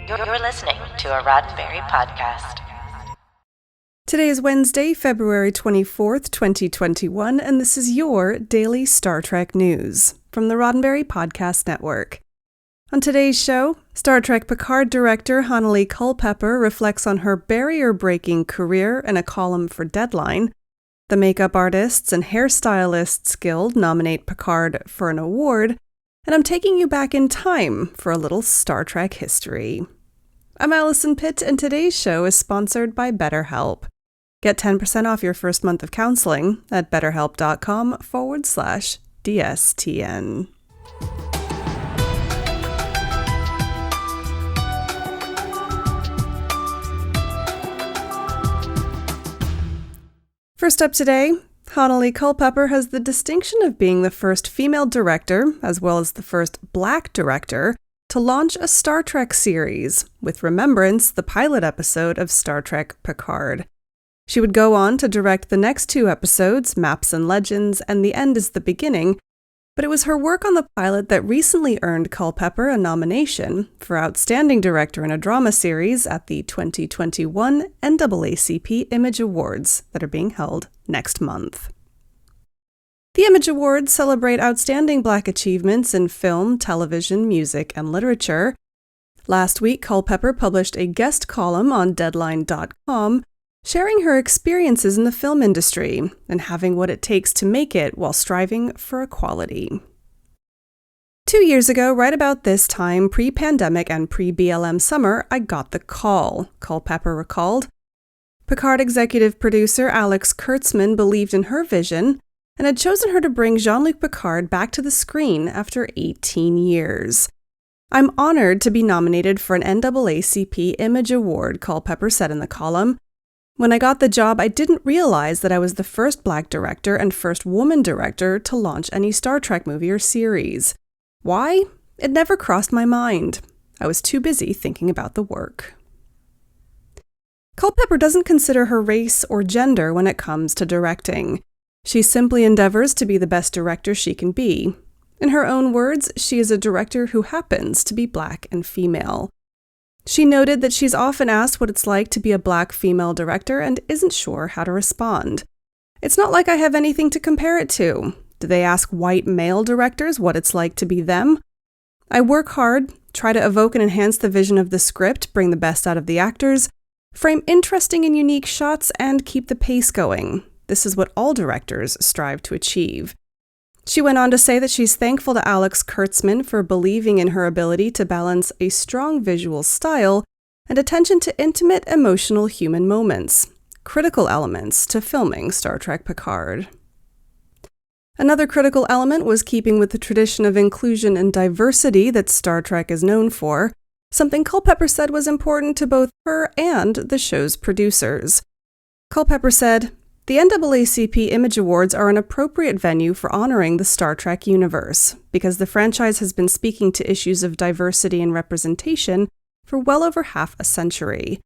You're listening to a Roddenberry podcast. Today is Wednesday, February 24th, 2021, and this is your daily Star Trek news from the Roddenberry Podcast Network. On today's show, Star Trek Picard director Hanelle Culpepper reflects on her barrier-breaking career in a column for Deadline. The Makeup Artists and Hairstylists Guild nominate Picard for an award, and I'm taking you back in time for a little Star Trek history. I'm Alison Pitt, and today's show is sponsored by BetterHelp. Get 10% off your first month of counseling at betterhelp.com/DSTN. First up today, Hanelle Culpepper has the distinction of being the first female director, as well as the first Black director, to launch a Star Trek series, with Remembrance, the pilot episode of Star Trek Picard. She would go on to direct the next two episodes, Maps and Legends and The End is the Beginning, but it was her work on the pilot that recently earned Culpepper a nomination for Outstanding Director in a Drama Series at the 2021 NAACP Image Awards that are being held next month. The Image Awards celebrate outstanding Black achievements in film, television, music, and literature. Last week, Culpepper published a guest column on Deadline.com, sharing her experiences in the film industry and having what it takes to make it while striving for equality. 2 years ago, right about this time, pre-pandemic and pre-BLM summer, I got the call, Culpepper recalled. Picard executive producer Alex Kurtzman believed in her vision and had chosen her to bring Jean-Luc Picard back to the screen after 18 years. I'm honored to be nominated for an NAACP Image Award, Culpepper said in the column. When I got the job, I didn't realize that I was the first Black director and first woman director to launch any Star Trek movie or series. Why? It never crossed my mind. I was too busy thinking about the work. Culpepper doesn't consider her race or gender when it comes to directing. She simply endeavors to be the best director she can be. In her own words, she is a director who happens to be Black and female. She noted that she's often asked what it's like to be a Black female director and isn't sure how to respond. It's not like I have anything to compare it to. Do they ask white male directors what it's like to be them? I work hard, try to evoke and enhance the vision of the script, bring the best out of the actors, frame interesting and unique shots, and keep the pace going. This is what all directors strive to achieve. She went on to say that she's thankful to Alex Kurtzman for believing in her ability to balance a strong visual style and attention to intimate, emotional human moments, critical elements to filming Star Trek Picard. Another critical element was keeping with the tradition of inclusion and diversity that Star Trek is known for, something Culpepper said was important to both her and the show's producers. Culpepper said, "The NAACP Image Awards are an appropriate venue for honoring the Star Trek universe, because the franchise has been speaking to issues of diversity and representation for well over half a century."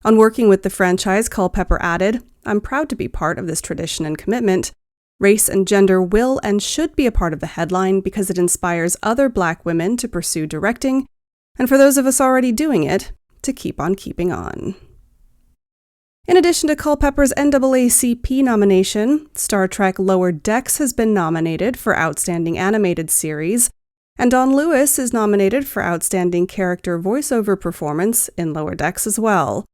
On working with the franchise, Culpepper added, "I'm proud to be part of this tradition and commitment. Race and gender will and should be a part of the headline because it inspires other Black women to pursue directing, and for those of us already doing it, to keep on keeping on." In addition to Culpepper's NAACP nomination, Star Trek Lower Decks has been nominated for Outstanding Animated Series, and Don Lewis is nominated for Outstanding Character Voiceover Performance in Lower Decks as well.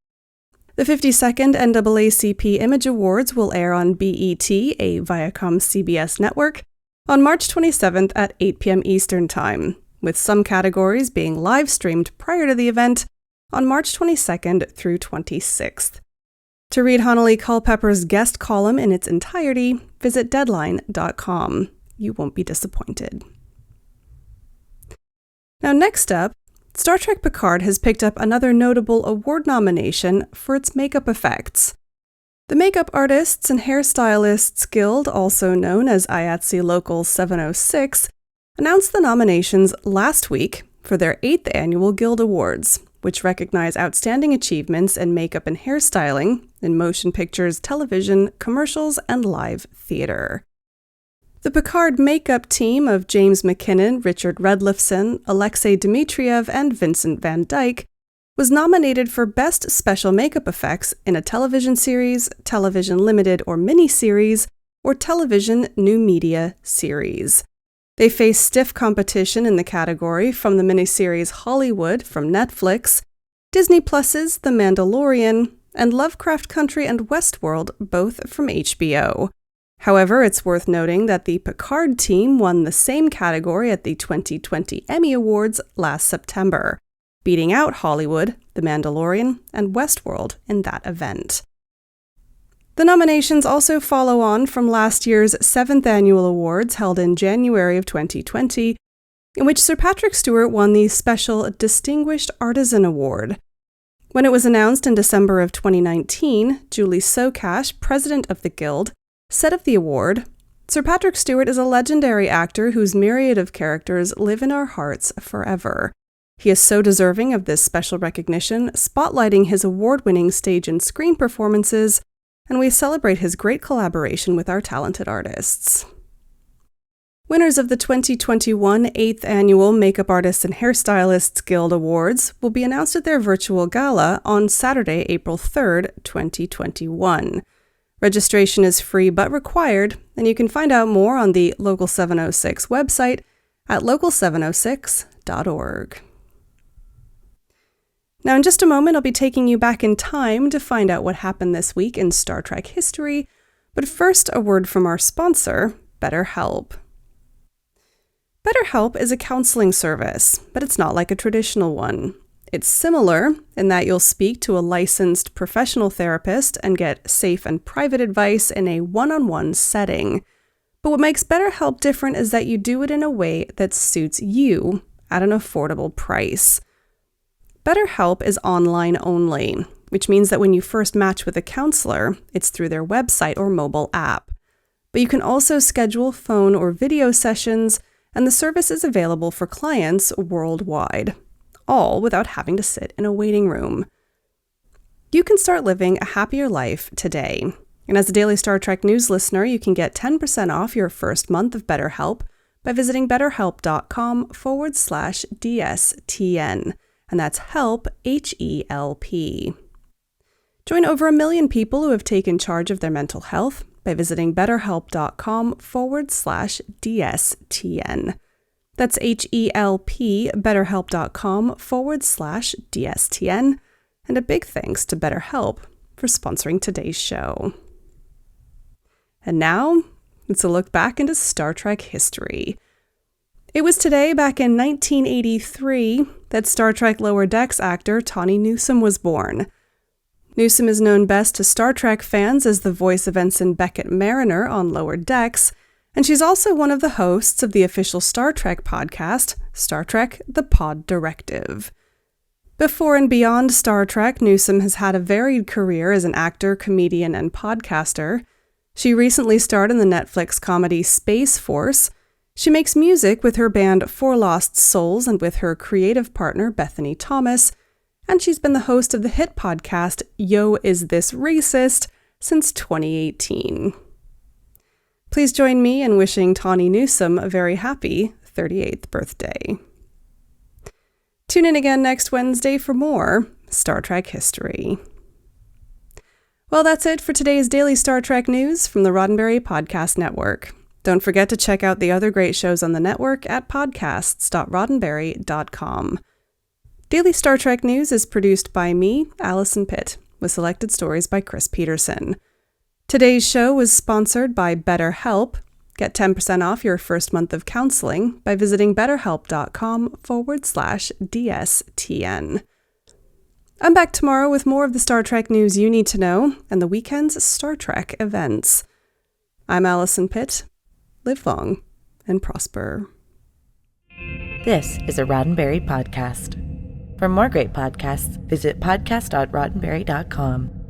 The 52nd NAACP Image Awards will air on BET, a Viacom CBS network, on March 27th at 8 p.m. Eastern Time, with some categories being live-streamed prior to the event on March 22nd through 26th. To read Hanelle Culpepper's guest column in its entirety, visit Deadline.com. You won't be disappointed. Now next up, Star Trek Picard has picked up another notable award nomination for its makeup effects. The Makeup Artists and Hairstylists Guild, also known as IATSE Local 706, announced the nominations last week for their 8th annual Guild Awards, which recognize outstanding achievements in makeup and hairstyling in motion pictures, television, commercials, and live theater. The Picard makeup team of James McKinnon, Richard Redlifson, Alexei Dmitriev, and Vincent van Dyke was nominated for Best Special Makeup Effects in a television series, television limited or miniseries, or television new media series. They face stiff competition in the category from the miniseries Hollywood from Netflix, Disney Plus's The Mandalorian, and Lovecraft Country and Westworld, both from HBO. However, it's worth noting that the Picard team won the same category at the 2020 Emmy Awards last September, beating out Hollywood, The Mandalorian, and Westworld in that event. The nominations also follow on from last year's 7th annual awards held in January of 2020, in which Sir Patrick Stewart won the special Distinguished Artisan Award. When it was announced in December of 2019, Julie Socash, president of the Guild, said of the award, "Sir Patrick Stewart is a legendary actor whose myriad of characters live in our hearts forever. He is so deserving of this special recognition, spotlighting his award-winning stage and screen performances, and we celebrate his great collaboration with our talented artists." Winners of the 2021 8th Annual Makeup Artists and Hairstylists Guild Awards will be announced at their virtual gala on Saturday, April 3rd, 2021. Registration is free but required, and you can find out more on the Local 706 website at local706.org. Now, in just a moment, I'll be taking you back in time to find out what happened this week in Star Trek history, but first, a word from our sponsor, BetterHelp. BetterHelp is a counseling service, but it's not like a traditional one. It's similar in that you'll speak to a licensed professional therapist and get safe and private advice in a one-on-one setting. But what makes BetterHelp different is that you do it in a way that suits you at an affordable price. BetterHelp is online only, which means that when you first match with a counselor, it's through their website or mobile app. But you can also schedule phone or video sessions, and the service is available for clients worldwide, all without having to sit in a waiting room. You can start living a happier life today. And as a Daily Star Trek News listener, you can get 10% off your first month of BetterHelp by visiting betterhelp.com/DSTN. And that's help, HELP. Join over 1 million people who have taken charge of their mental health by visiting betterhelp.com/DSTN. That's HELP, betterhelp.com/DSTN. And a big thanks to BetterHelp for sponsoring today's show. And now, it's a look back into Star Trek history. It was today, back in 1983, that Star Trek Lower Decks actor Tawny Newsome was born. Newsome is known best to Star Trek fans as the voice of Ensign Beckett Mariner on Lower Decks, and she's also one of the hosts of the official Star Trek podcast, Star Trek: The Pod Directive. Before and beyond Star Trek, Newsome has had a varied career as an actor, comedian, and podcaster. She recently starred in the Netflix comedy Space Force. She makes music with her band Four Lost Souls and with her creative partner Bethany Thomas, and she's been the host of the hit podcast Yo, Is This Racist since 2018. Please join me in wishing Tawny Newsome a very happy 38th birthday. Tune in again next Wednesday for more Star Trek history. Well, that's it for today's Daily Star Trek News from the Roddenberry Podcast Network. Don't forget to check out the other great shows on the network at podcasts.roddenberry.com. Daily Star Trek News is produced by me, Alison Pitt, with selected stories by Chris Peterson. Today's show was sponsored by BetterHelp. Get 10% off your first month of counseling by visiting betterhelp.com/DSTN. I'm back tomorrow with more of the Star Trek news you need to know and the weekend's Star Trek events. I'm Alison Pitt. Live long and prosper. This is a Roddenberry podcast. For more great podcasts, visit podcast.roddenberry.com.